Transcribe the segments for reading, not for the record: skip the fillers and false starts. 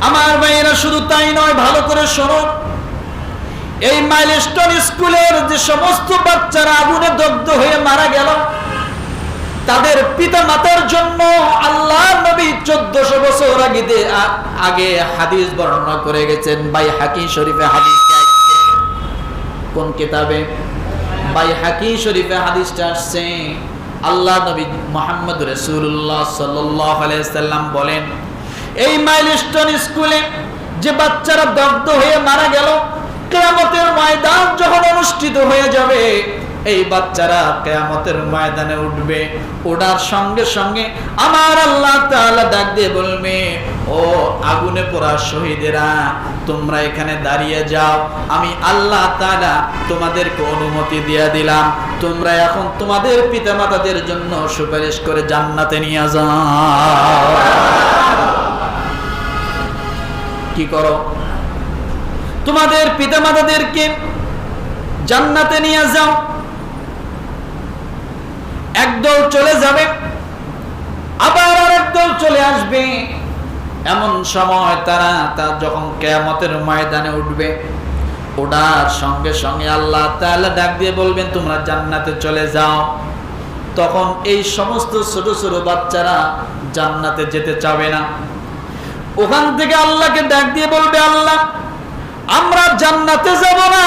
আমার ভাইয়েরা, শুধু তাই নয়, ভালো করে শোনো। এই মাইলস্টোন স্কুলের যে সমস্ত বাচ্চারা আগুনে দগ্ধ হয়ে মারা গেল, তাদের পিতা মাতার জন্য আল্লাহ নবী 1400 বছর আগে হাদিস বর্ণনা করে গেছেন। বাইহাকি শরীফে হাদিস আসছে। কোন কিতাবে? বাইহাকি শরীফে হাদিসটা আসছে। আল্লাহ নবী মুহাম্মদ রাসূলুল্লাহ সাল্লাল্লাহু আলাইহি সাল্লাম বলেন, এই মাইলস্টোন স্কুলে যে বাচ্চারা দগ্ধ হয়ে মারা গেল, কিয়ামতের ময়দান যখন অনুষ্ঠিত হয়ে যাবে, এই বাচ্চারা কিয়ামতের ময়দানে উঠবে। ওঠার সঙ্গে সঙ্গে আমার আল্লাহ তাআলা ডাক দিয়ে বলবে, ও আগুনে পোড়া শহীদেরা, তোমরা এখানে দাঁড়িয়ে যাও। আমি আল্লাহ তাআলা তোমাদেরকে অনুমতি দিয়ে দিলাম, তোমরা এখন তোমাদের পিতামাতাদের জন্য সুপারিশ করে জান্নাতে নিয়ে যাও। কি করো? তোমাদের পিতামাতাদেরকে জান্নাতে নিয়ে যাও। একদল চলে যাবে, আবার আরেকদল চলে আসবে। এমন সময় তারা যখন কিয়ামতের ময়দানে উঠবে, ওঠার সঙ্গে সঙ্গে আল্লাহ তাআলা ডাক দিয়ে বলবেন, তোমরা জান্নাতে চলে যাও। তখন এই সমস্ত ছোট ছোট বাচ্চারা জান্নাতে যেতে চাবে না। ওখান থেকে আল্লাহকে ডাক দিয়ে বলবে, আল্লাহ, আমরা জান্নাতে যাব না।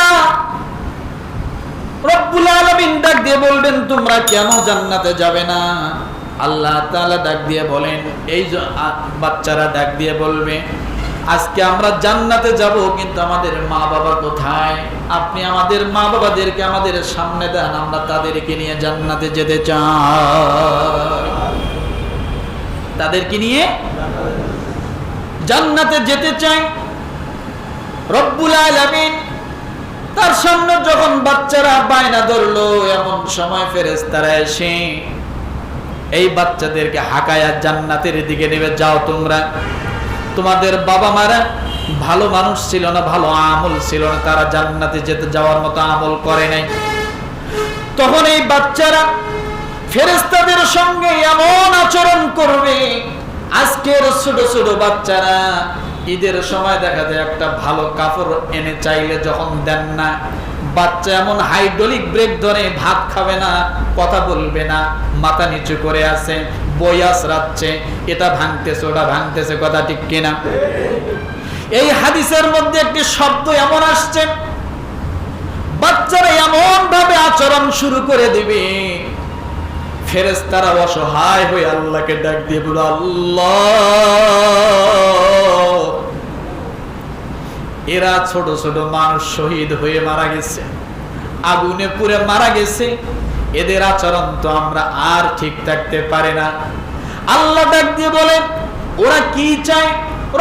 রব্বুল আলামিন ডাক দিয়ে বলবেন, তোমরা কেন জান্নাতে যাবে না? আল্লাহ তাআলা ডাক দিয়ে বলেন, এই বাচ্চারা ডাক দিয়ে বলবে, আজকে আমরা জান্নাতে যাব, কিন্তু আমাদের মা বাবা কোথায়? আপনি আমাদের মা বাবাদেরকে আমাদের সামনে দেন, আমরা তাদেরকে নিয়ে জান্নাতে যেতে চাই। তাদেরকে নিয়ে জান্নাতে যেতে চাই। রব্বুল আলামিন তার সামনে যখন বাচ্চারা বায়না ধরলো, এমন সময় ফেরেশতারা এসে এই বাচ্চাদেরকে হাঁকায়া জান্নাতের দিকে নেবে। যাও তোমরা, তোমাদের বাবা মারা ভালো মানুষ ছিল না, ভালো আমল ছিল না, তারা জান্নাতে যেতে যাওয়ার মতো আমল করে নাই। তখন এই বাচ্চারা ফেরেশতাদের সঙ্গে এমন আচরণ করবে, আজকের ছোট ছোট বাচ্চারা ঈদের সময় দেখা যায় একটা ভালো কাপড় এনে চাইলে যখন দেন না, বাচ্চা এমন হাইড্রোলিক ব্রেক ধরে, ভাত খাবে না, কথা বলবে না, মাথা নিচু করে আছে, বই আছড়াচ্ছে, এটা ভাঙতেছে ওটা ভাঙতেছে, কথা ঠিক কিনা? এই হাদিসের মধ্যে একটি শব্দ এমন আসছে, বাচ্চারা এমন ভাবে আচরণ শুরু করে দিবে, ফেরেশতারা অসহায় হয়ে আল্লাহকে ডাক দিয়ে বলে, আল্লাহ, এরা ছোট ছোট মানুষ শহীদ হয়ে মারা গেছে, আগুনে পুড়ে মারা গেছে, এদের আচরণ তো আমরা আর ঠিক থাকতে পারি না। আল্লাহ ডাক দিয়ে বলেন, ওরা কি চায়?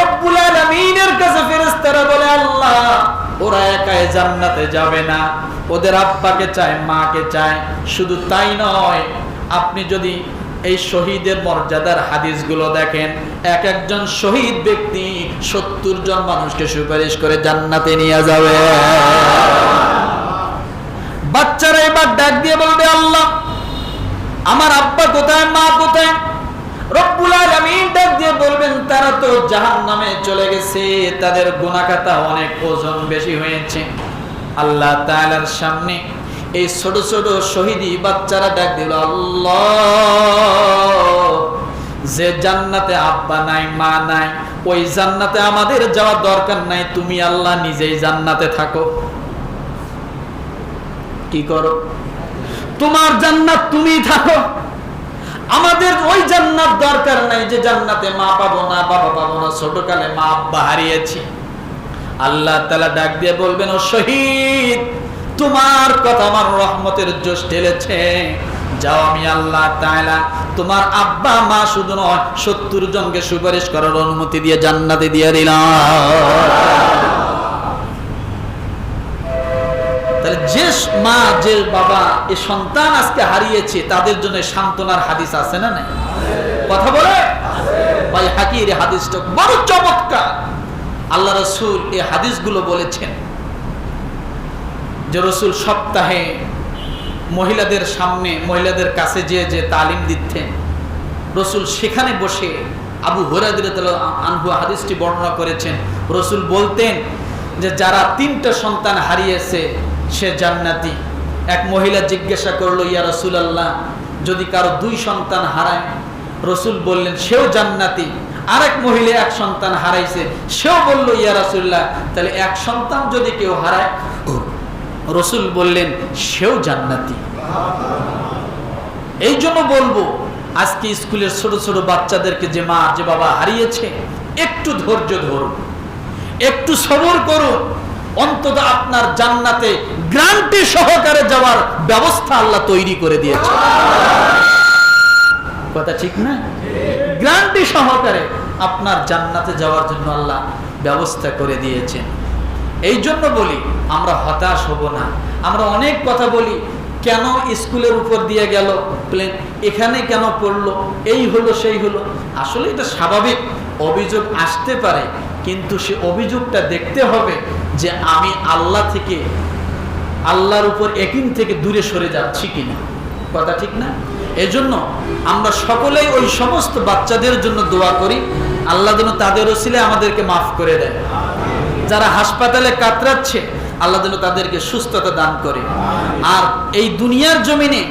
রব্বুল আলামিনের কাছে ফেরেশতারা বলে, আল্লাহ, ওরা একাই জান্নাতে যাবে না, ওদের আব্বাকে চায়, মাকে চায়। শুধু তাই নয়, আপনি যদি এই শহীদের মর্যাদার হাদিসগুলো দেখেন, এক একজন শহীদ ব্যক্তি 70 জন মানুষকে সুপারিশ করে জান্নাতে নিয়ে যাবে। বাচ্চারা এবার ডাক দিয়ে বলবে, আল্লাহ, আমার আব্বা কোথায়, মা কোথায়? রব্বুল আলামিন ডাক দিয়ে বলবেন, তারা তো জাহান্নামে চলে গেছে, তাদের গুনাহ খাতা অনেক ওজন বেশি হয়েছে। আল্লাহ তাআলার সামনে এই ছোট ছোট শহীদি বাচ্চারা ডাক দিল, আল্লাহ, যে জান্নাতে আব্বা নাই, মা নাই, ওই জান্নাতে আমাদের যাওয়ার দরকার নাই, তুমি আল্লাহ নিজেই জান্নাতে থাকো। কি করো? তোমার জান্নাত তুমি থাকো, আমাদের ওই জান্নাত দরকার নাই যে জান্নাতে মা পাবো না, বাবা পাবো না, ছোটকালে মা আব্বা হারিয়েছি। আল্লাহ তাআলা ডাক দিয়ে বলবেন, ও শহীদ, তোমার কথা আমার রহমতের জোশ ঢেলেছে, যাও, আমি আল্লাহ তাআলা তোমার আব্বা মা শুধু নয় 70 জনকে সুপারিশ করার অনুমতি দিয়ে জান্নাতে দিয়ে দিলাম। তাহলে যে মা, যে বাবা এই সন্তান আজকে হারিয়েছে, তাদের জন্য সান্ত্বনার হাদিস আছে না নাই? কথা বলে ভাই, হাকির হাদিসটা বড় চমৎকার। আল্লাহ রাসূল এই হাদিসগুলো বলেছেন যে রাসূল সপ্তাহে মহিলাদের সামনে, মহিলাদের কাছে যে তালিম দিতেন, রাসূল সেখানে বসে আবু হুরায়রা রাদিয়াল্লাহু আনহু হাদিসটি বর্ণনা করেছেন, রাসূল বলতেন যে যারা 3টা সন্তান হারিয়েছে সে জান্নাতি। এক মহিলা জিজ্ঞাসা করলো, ইয়া রাসূলুল্লাহ, যদি কারো 2 সন্তান হারায়? রাসূল বললেন সেও জান্নাতি। আরেক মহিলা 1 সন্তান হারাইছে, সেও বলল, ইয়া রাসূলুল্লাহ, তাহলে 1 সন্তান যদি কেউ হারায়, রাসূল বললেন সেও জান্নাতি। এই জন্য বলবো, আজকে স্কুলের ছোট ছোট বাচ্চাদেরকে যে মা যে বাবা হারিয়েছে, একটু ধৈর্য ধরুন, একটু সবর করুন। অন্তত আপনার জান্নাতে গ্যারান্টি সহকারে যাওয়ার ব্যবস্থা আল্লাহ তৈরি করে দিয়েছে। কথা ঠিক না? গ্যারান্টি সহকারে আপনার জান্নাতে যাওয়ার জন্য আল্লাহ ব্যবস্থা করে দিয়েছেন। এই জন্য বলি, আমরা হতাশ হব না। আমরা অনেক কথা বলি, কেন স্কুলের উপর দিয়ে গেল প্লেন, এখানে কেন পড়লো, এই হলো সেই হলো। আসলে এটা স্বাভাবিক, অভিযোগ আসতে পারে, কিন্তু সে অভিযোগটা দেখতে হবে যে আমি আল্লাহ থেকে, আল্লাহর উপর ইয়াকিন থেকে দূরে সরে যাচ্ছি কিনা। কথা ঠিক না? এজন্য আমরা সকলেই ওই সমস্ত বাচ্চাদের জন্য দোয়া করি, আল্লাহ যেন তাদের ওসিলায় আমাদেরকে মাফ করে দেয়। যারা হাসপাতালে কাতরাচ্ছে, আল্লাহ যেন তাদেরকে সুস্থতা দান করে। আর এই দুনিয়ার জমিনে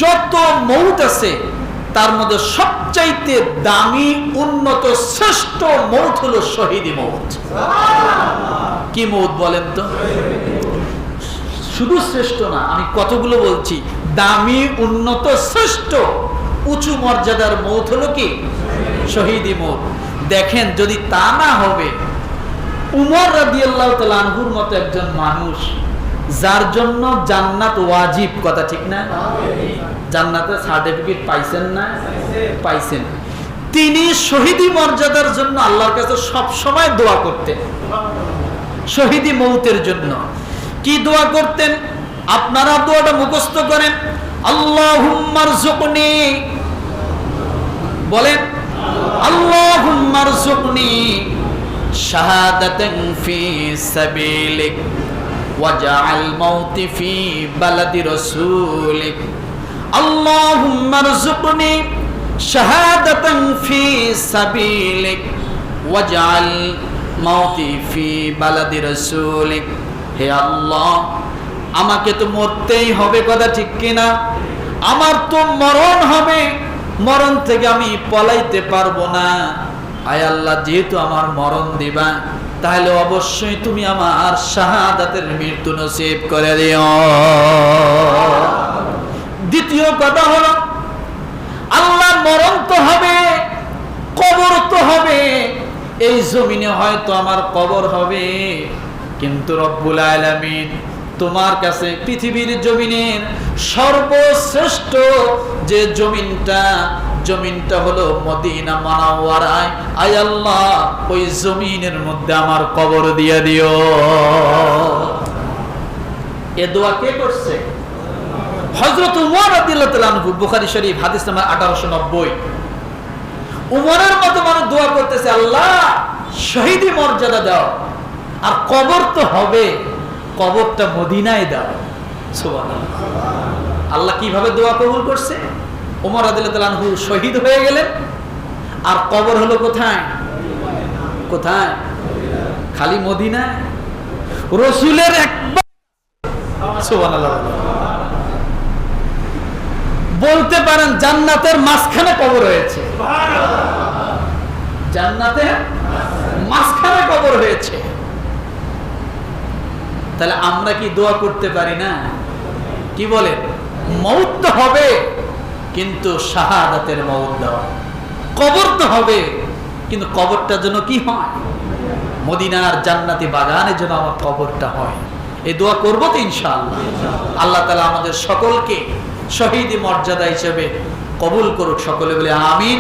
যত মৌত আছে, তার মধ্যে সবচাইতে দামি, উন্নত, শ্রেষ্ঠ মৌত হলো শহীদি মৌত। কি মৌত বলেন তো? শুধু শ্রেষ্ঠ না, আমি কতগুলো বলছি, দামি, উন্নত, শ্রেষ্ঠ, উঁচু মর্যাদার মৌত হলো কি? শহীদি মৌত। দেখেন, যদি তা না হবে, উমর রাদিয়াল্লাহু তাআলা আনহুর মতো একজন মানুষ, যার জন্য জান্নাত ওয়াজিব, কথা ঠিক না? জান্নাতের সার্টিফিকেট পাইছেন না? পাইছেন। তিনি শহীদি মর্যাদার জন্য আল্লাহর কাছে সব সময় দোয়া করতেন, শহীদি মৌতের জন্য। কি দোয়া করতেন? আপনারা দোয়াটা মুখস্থ করেন। আল্লাহুম্মারযুকনি, বলেন, আল্লাহুম্মারযুকনি শাহাদাতান ফি সাবিলিক ওয়াজআল মাউতি ফি বালাদি রাসূলিক। আল্লাহুম্মারযুকনি শাহাদাতান ফি সাবিলিক ওয়াজআল মাউতি ফি বালাদি রাসূলিক। হে আল্লাহ, আমাকে তো মরতেই হবে, কথা ঠিক কিনা? আমার তো মরণ হবে, মরণ থেকে আমি পলাইতে পারবো না। আয় আল্লাহ, যেহেতু আমার মরণ দিবা, তাহলে অবশ্যই তুমি আমার শাহাদাতের মৃত্যু নসিব করে দিও। দ্বিতীয় কথা হলো, আল্লাহ, মরণ তো হবে, কবর তো হবে। এই জমিনে হয়তো আমার কবর হবে, কিন্তু রব্বুল আলামিন তোমার কাছে পৃথিবীর জমিনের সর্বশ্রেষ্ঠ যে জমিনটা হলো মদিনা মুনাওয়ারায়। আয় আল্লাহ, ওই জমিনের মধ্যে আমার কবর দিয়ে দিও। এ দোয়া কে করছে? হযরত উমর রাদিয়াল্লাহু তাআলা আনহু, বুখারী শরীফ, হাদিস নাম্বার 1890। উমরের মতো মানুষ দোয়া করতেছে, আল্লাহ শহীদি মর্যাদা দাও, আর কবর তো হবে, কবরটা মদিনায় দাও। সুবহানাল্লাহ। আল্লাহ কিভাবে দোয়া কবুল করছে? ওমর রাদিয়াল্লাহু তাআলা আনহু শহীদ হয়ে গেলেন, আর কবর হলো কোথায়? কোথায়? খালি মদিনায়। রাসূলের একবার, সুবহানাল্লাহ, বলতে পারেন জান্নাতের মাঝখানে কবর হয়েছে। জান্নাতের মাঝখানে কবর হয়েছে। তাহলে আমরা কি দোয়া করতে পারি না? কি বলেন? মওত তো হবে, কিন্তু শাহাদাতের মওত দাও। কবর তো হবে, কিন্তু কবরটা যেন কি হয়? মদিনার জান্নাতি বাগানের জন্য আমার কবরটা হয়। এই দোয়া করবো তো ইনশাআল্লাহ। আল্লাহ তাআলা আমাদের সকলকে শহীদি মর্যাদা হিসেবে কবুল করুক। সকলে বলে আমিন।